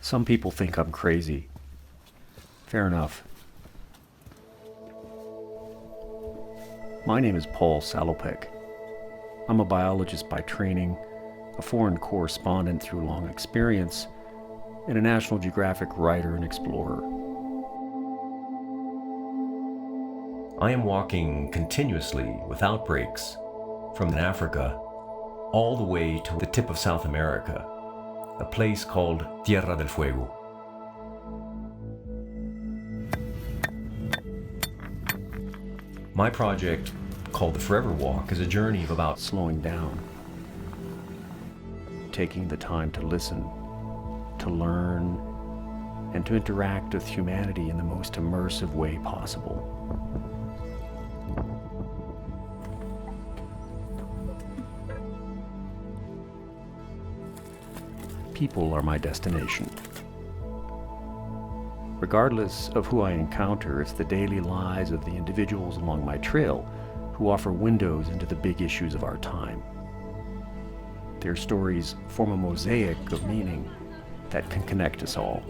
Some people think I'm crazy. Fair enough. My name is Paul Salopek. I'm a biologist by training, a foreign correspondent through long experience, and a National Geographic writer and explorer. I am walking continuously without breaks from Africa all the way to the tip of South America, a place called Tierra del Fuego. My project, called the Forever Walk, is a journey of about slowing down, taking the time to listen, to learn, and to interact with humanity in the most immersive way possible. People are my destination. Regardless of who I encounter, it's the daily lives of the individuals along my trail who offer windows into the big issues of our time. Their stories form a mosaic of meaning that can connect us all.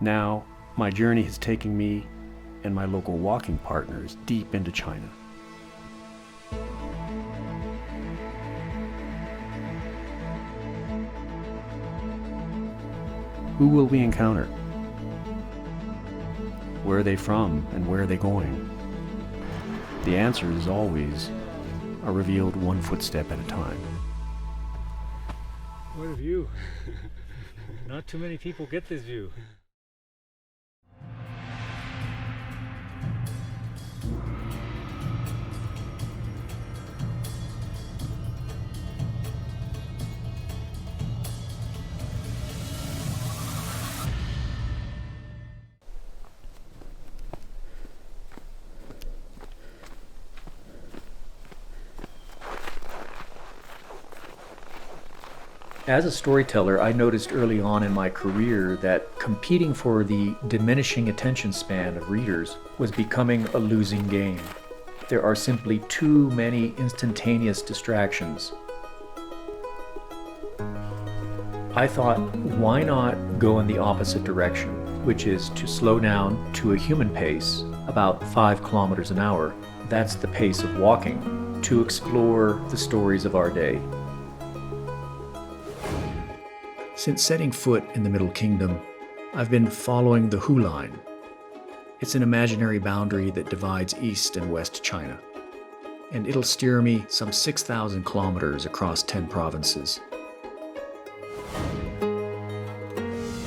Now, my journey has taken me and my local walking partners deep into China. Who will we encounter? Where are they from and where are they going? The answers always are revealed one footstep at a time. What a view. Not too many people get this view. As a storyteller, I noticed early on in my career that competing for the diminishing attention span of readers was becoming a losing game. There are simply too many instantaneous distractions. I thought, why not go in the opposite direction, which is to slow down to a human pace, about 5 kilometers an hour. That's the pace of walking, to explore the stories of our day. Since setting foot in the Middle Kingdom, I've been following the Hu Line. It's an imaginary boundary that divides East and West China, and it'll steer me some 6,000 kilometers across 10 provinces.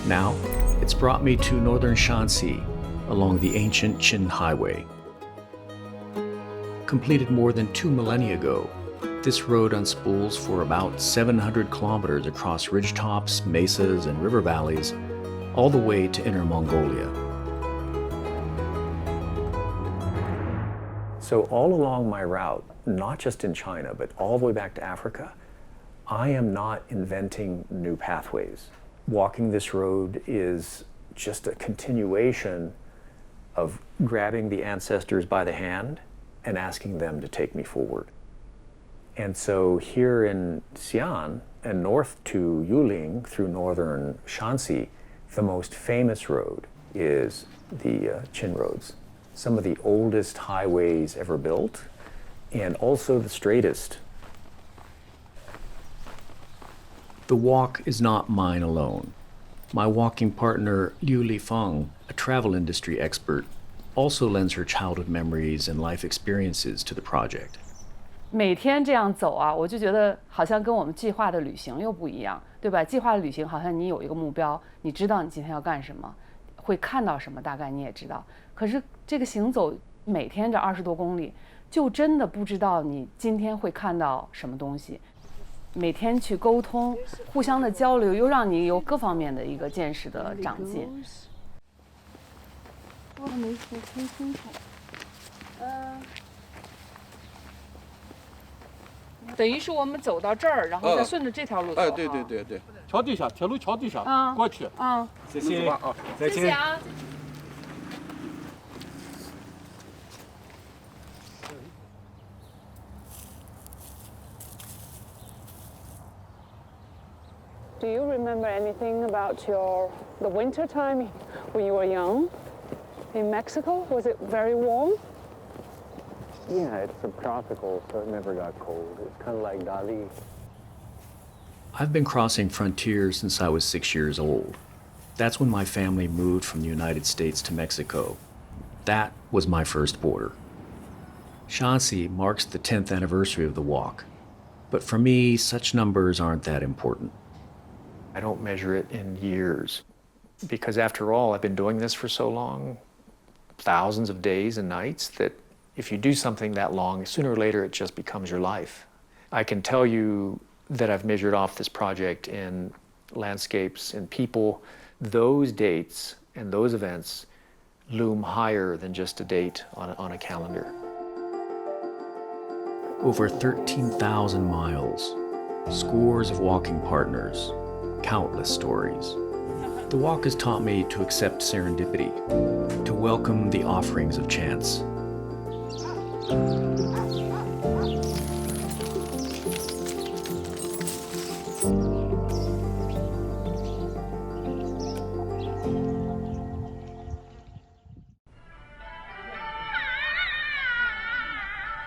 Now, it's brought me to northern Shanxi along the ancient Qin Highway. Completed more than 2 millennia ago, this road unspools for about 700 kilometers across ridgetops, mesas, and river valleys, all the way to Inner Mongolia. So all along my route, not just in China, but all the way back to Africa, I am not inventing new pathways. Walking this road is just a continuation of grabbing the ancestors by the hand and asking them to take me forward. And so here in Xi'an and north to Yuling through northern Shanxi, the most famous road is the Qin roads. Some of the oldest highways ever built, and also the straightest. The walk is not mine alone. My walking partner, Liu Lifeng, a travel industry expert, also lends her childhood memories and life experiences to the project. 每天这样走啊，我就觉得好像跟我们计划的旅行又不一样，对吧？计划的旅行好像你有一个目标，你知道你今天要干什么，会看到什么，大概你也知道。可是这个行走每天这20多公里，就真的不知道你今天会看到什么东西。每天去沟通，互相的交流，又让你有各方面的一个见识的长进。我没说太清楚。等于是我们走到这儿，然后再顺着这条路走。对对对对，桥底下，铁路桥底下，过去。谢谢啊，再见。谢谢啊。Do you remember anything about the winter time when you were young in Mexico? Was it very warm? Yeah, it's subtropical, so it never got cold. It's kind of like Dali. I've been crossing frontiers since I was 6 years old. That's when my family moved from the United States to Mexico. That was my first border. Shanxi marks the 10th anniversary of the walk. But for me, such numbers aren't that important. I don't measure it in years. Because after all, I've been doing this for so long, thousands of days and nights, that if you do something that long, sooner or later it just becomes your life. I can tell you that I've measured off this project in landscapes and people. Those dates and those events loom higher than just a date on a calendar. Over 13,000 miles, scores of walking partners, countless stories. The walk has taught me to accept serendipity, to welcome the offerings of chance.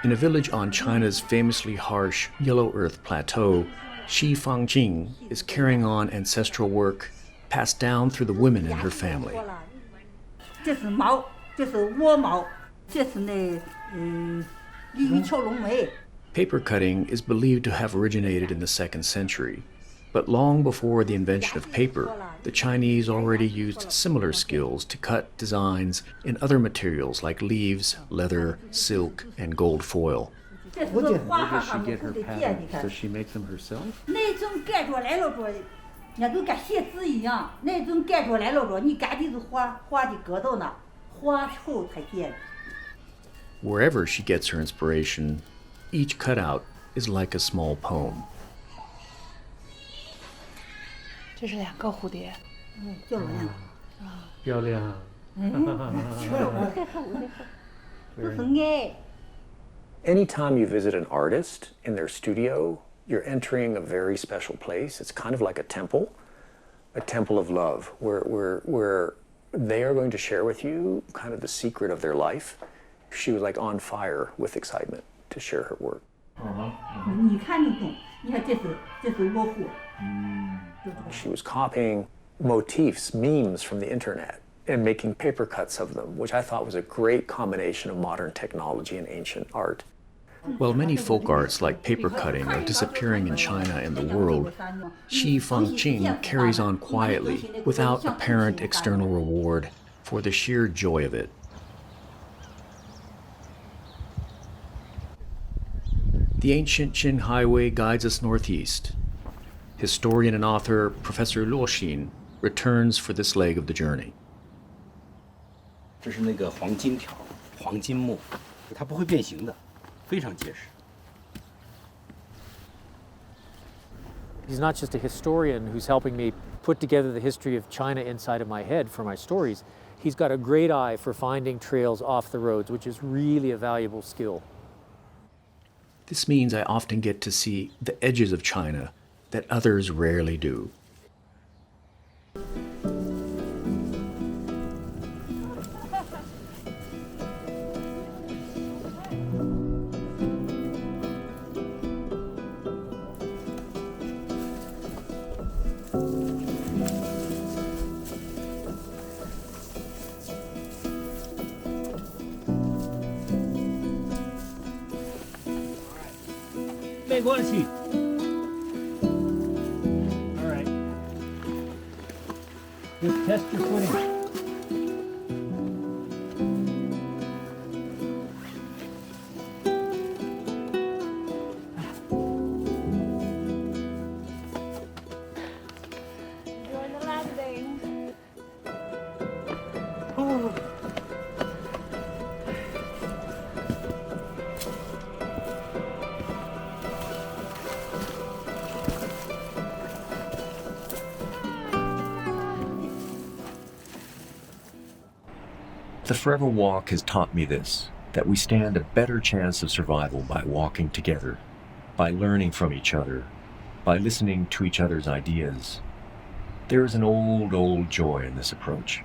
In a village on China's famously harsh yellow earth plateau, Daoqing is carrying on ancestral work passed down through the women in her family. Paper cutting is believed to have originated in the 2nd century, but long before the invention of paper, the Chinese already used similar skills to cut designs in other materials like leaves, leather, silk, and gold foil. Where does she get her patterns? Does she make them herself? Wherever she gets her inspiration, each cutout is like a small poem. 这是2个蝴蝶，漂亮。Anytime you visit an artist in their studio, you're entering a very special place. It's kind of like a temple of love, where they are going to share with you kind of the secret of their life. She was like on fire with excitement to share her work. She was copying motifs, memes from the internet, and making paper cuts of them, which I thought was a great combination of modern technology and ancient art. While many folk arts like paper cutting are disappearing in China and the world, Daoqing carries on quietly, without apparent external reward, for the sheer joy of it. The ancient Qin Highway guides us northeast. Historian and author Professor Luoxin returns for this leg of the journey. 这是那个黄金条，黄金木，它不会变形的，非常结实。 He's not just a historian who's helping me put together the history of China inside of my head for my stories. He's got a great eye for finding trails off the roads, which is really a valuable skill. This means I often get to see the edges of China that others rarely do. All right. Just test your footing. Enjoy the landing. The Forever Walk has taught me this, that we stand a better chance of survival by walking together, by learning from each other, by listening to each other's ideas, There is an old joy in this approach.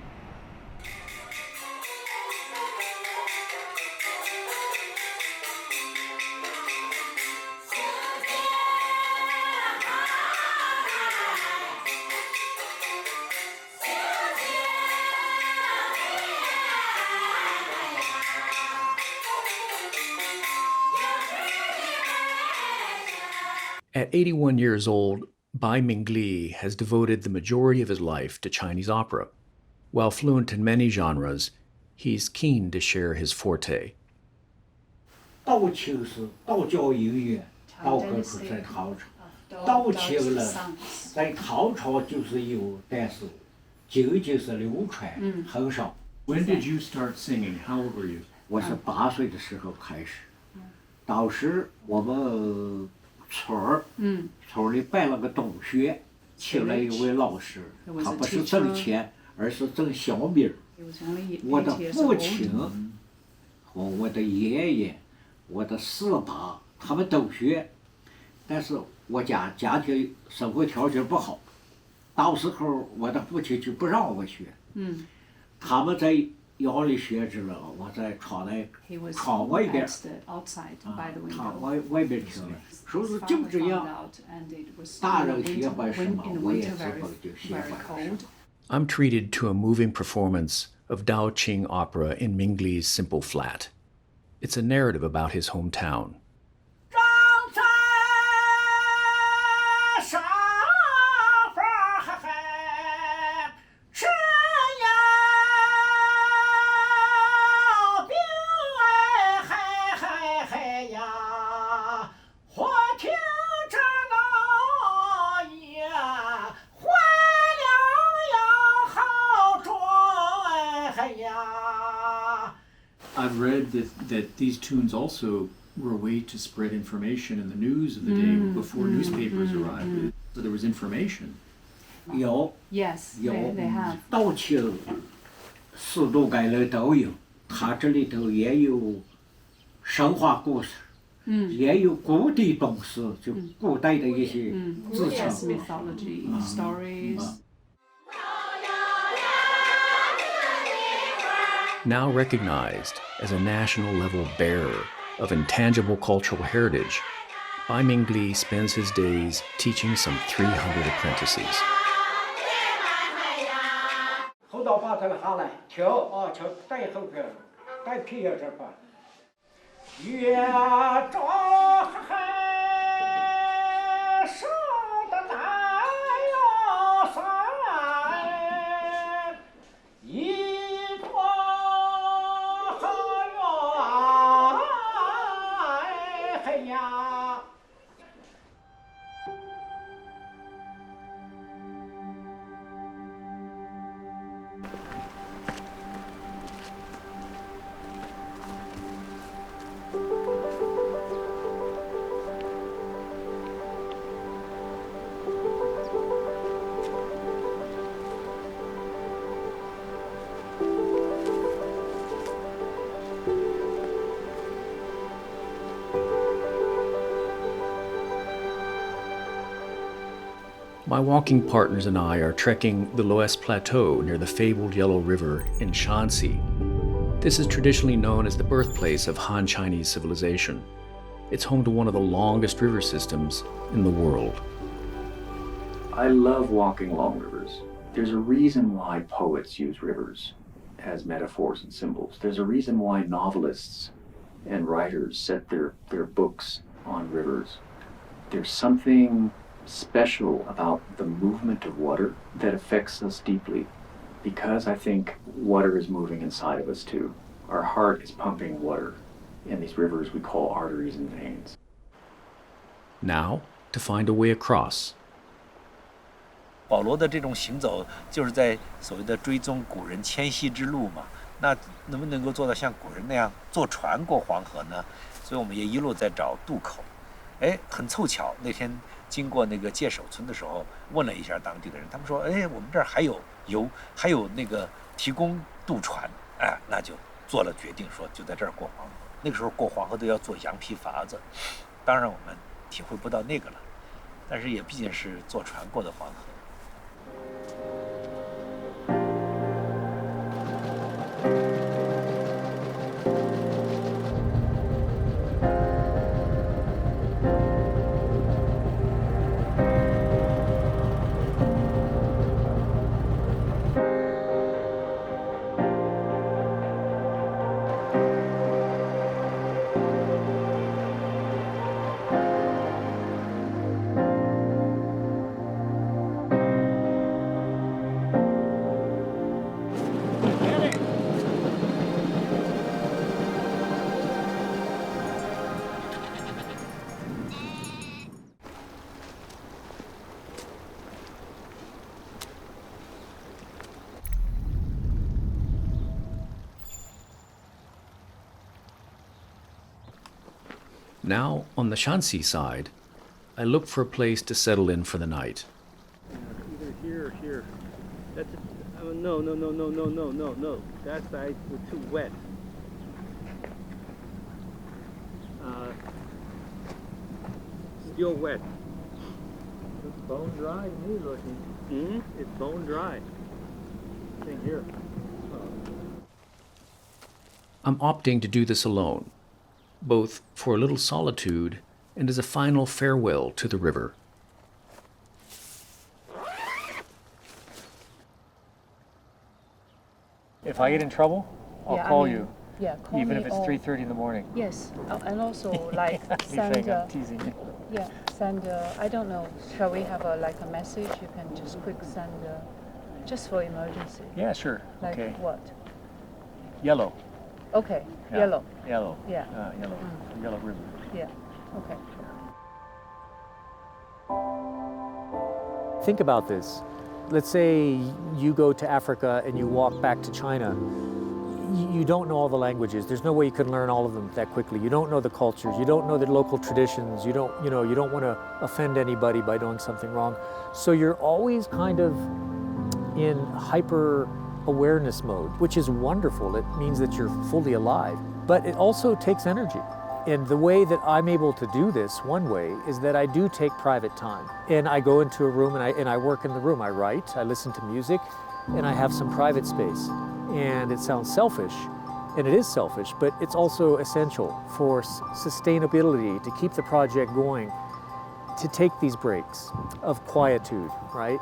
At 81 years old, Bai Mingli has devoted the majority of his life to Chinese opera. While fluent in many genres, he's keen to share his forte. 道庆是道教音乐，道歌出在唐朝，道庆呢，在唐朝就是有，但是仅仅是流传，很少。When did you start singing? How old were you? 我是8岁的时候开始，当时我们村里办了个冬学，请了一位老师，他不是挣钱，而是挣小米。我的父亲和我的爷爷、我的四爸他们都学，但是我家庭生活条件不好，到时候我的父亲就不让我学。他们在窑里学着了，我在窗外边，外边听了。说是就这样，大人喜欢什么，我也基本就喜欢什么。I'm treated to a moving performance of Daoqing opera in Mingli's Simple Flat. It's a narrative about his hometown. 've read that these tunes also were a way to spread information in the news of the day before newspapers arrived. So there was information. 有 Yes, 有 they have. 道庆四渡改了都有，它这里头也有神话故事，也有古的东西，就古代的一些字情。Yes, mythology, stories. Now recognized as a national-level bearer of intangible cultural heritage, Bai Mingli spends his days teaching some 300 apprentices. 后头把这个下来，跳啊跳，带后边，带皮也这块。月照海上的太阳山，一朵好远呀。My walking partners and I are trekking the Loess Plateau near the fabled Yellow River in Shanxi. This is traditionally known as the birthplace of Han Chinese civilization. It's home to one of the longest river systems in the world. I love walking along rivers. There's a reason why poets use rivers as metaphors and symbols. There's a reason why novelists and writers set their books on rivers. There's something special about the movement of water that affects us deeply, because I think water is moving inside of us too. Our heart is pumping water in these rivers we call arteries and veins. Now, to find a way across. 保罗的这种行走，就是在所谓的追踪古人迁徙之路嘛。那能不能够做到像古人那样坐船过黄河呢？所以我们也一路在找渡口。哎，很凑巧，那天经过那个界首村的时候，问了一下当地的人，他们说，哎，我们这儿还有那个提供渡船，哎，那就做了决定，说就在这儿过黄河。那个时候过黄河都要做羊皮筏子，当然我们体会不到那个了，但是也毕竟是坐船过的黄河。Now, on the Shanxi side, I look for a place to settle in for the night. Either here or here. That's no. That side was too wet. Still wet. It's bone dry, me looking. It's bone dry. Same here. I'm opting to do this alone, both for a little solitude and as a final farewell to the river. If I get in trouble, I'll Yeah, I call mean, you, Yeah, call even me if it's or- 3:30 in the morning. Yes, and also like Me send. saying I'm teasing you. Yeah, send. I don't know. Shall we have like a message? You can just quick send, just for emergency. Yeah, sure. Like Okay. what? Yellow. Okay, Yeah. yellow. Yellow. Yeah. Yellow. Yellow river. Yeah. Okay. Think about this. Let's say you go to Africa and you walk back to China. You don't know all the languages. There's no way you can learn all of them that quickly. You don't know the cultures. You don't know the local traditions. You don't want to offend anybody by doing something wrong. So you're always kind of in hyper awareness mode, which is wonderful. It means that you're fully alive, but it also takes energy. And the way that I'm able to do this, one way, is that I do take private time. And I go into a room and I work in the room. I write, I listen to music, and I have some private space. And it sounds selfish, and it is selfish, but it's also essential for sustainability, to keep the project going, to take these breaks of quietude, right?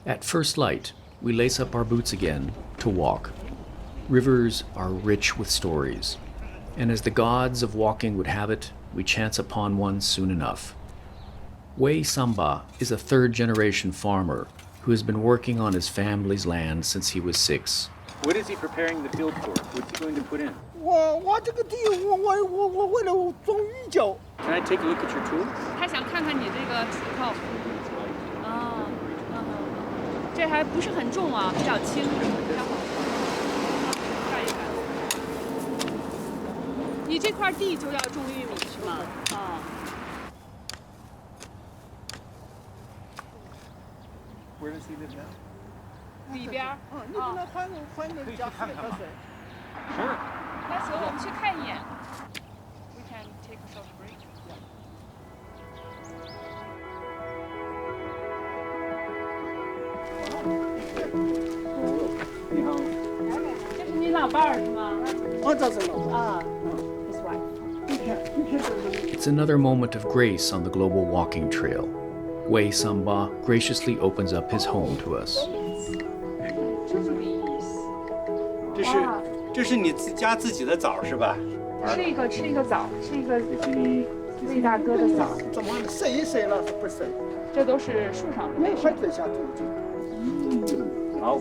At first light, we lace up our boots again to walk. Rivers are rich with stories, and as the gods of walking would have it, we chance upon one soon enough. Wei Samba is a third-generation farmer who has been working on his family's land since he was 6. What is he preparing the field for? What's he going to put in? 我这个地我为了种玉椒。 Can I take a look at your tool? 他想看看你这个指头。这还不是很重啊，比较轻，比较好。盖一盖。你这块地就要种玉米是吗？啊。Where does he live now? 里边。你给他换个加水喝水。Sure. 那行，我们去看一眼。We can take a short break. 你好。这是你老伴儿是吗？这是老伴啊。His wife. It's another moment of grace on the global walking trail. Wei Samba graciously opens up his home to us. 这是你家自己的枣是吧？吃一个枣，吃一个魏大哥的枣。怎么晒一晒了不晒？这都是树上的。没快点下土。好。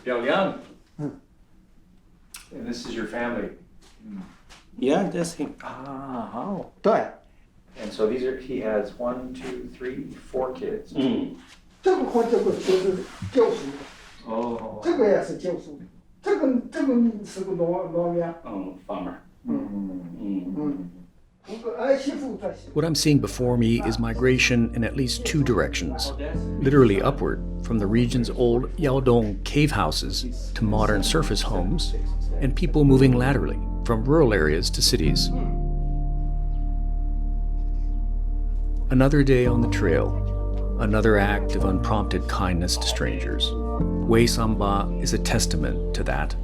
漂亮。And this is your family. Yeah, that's him. Oh. 对。 And so he has 1, 2, 3, 4 kids. 这个和这个都是教书的。哦。这个也是教书的。这个是个老员。farmer. What I'm seeing before me is migration in at least 2 directions, literally upward from the region's old Yaodong cave houses to modern surface homes, and people moving laterally from rural areas to cities. Another day on the trail, another act of unprompted kindness to strangers. Wei Samba is a testament to that.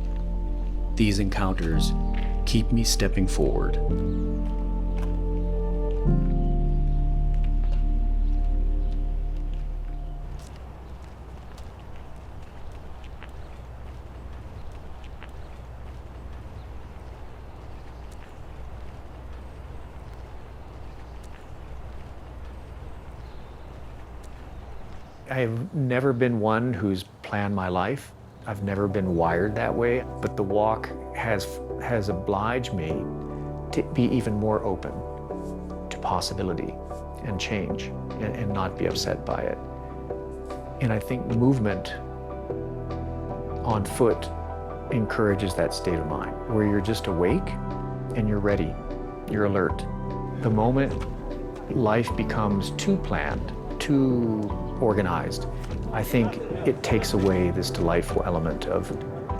These encounters keep me stepping forward. I have never been one who's planned my life. I've never been wired that way, but the walk has obliged me to be even more open to possibility and change and not be upset by it. And I think movement on foot encourages that state of mind where you're just awake and you're ready, you're alert. The moment life becomes too planned, too organized, I think it takes away this delightful element of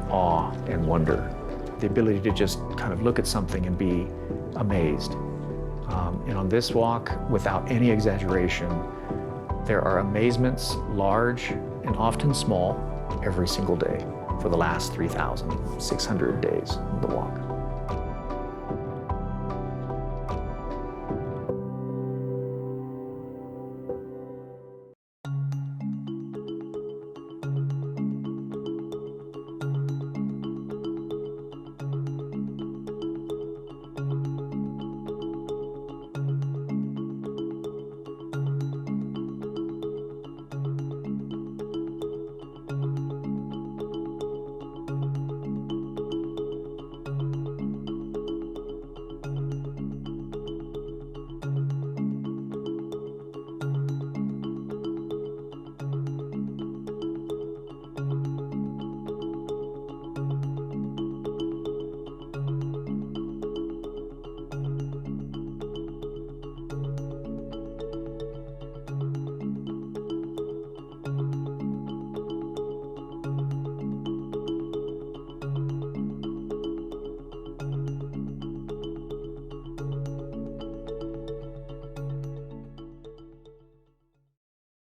awe and wonder. The ability to just kind of look at something and be amazed. And on this walk, without any exaggeration, there are amazements, large and often small, every single day for the last 3,600 days of the walk.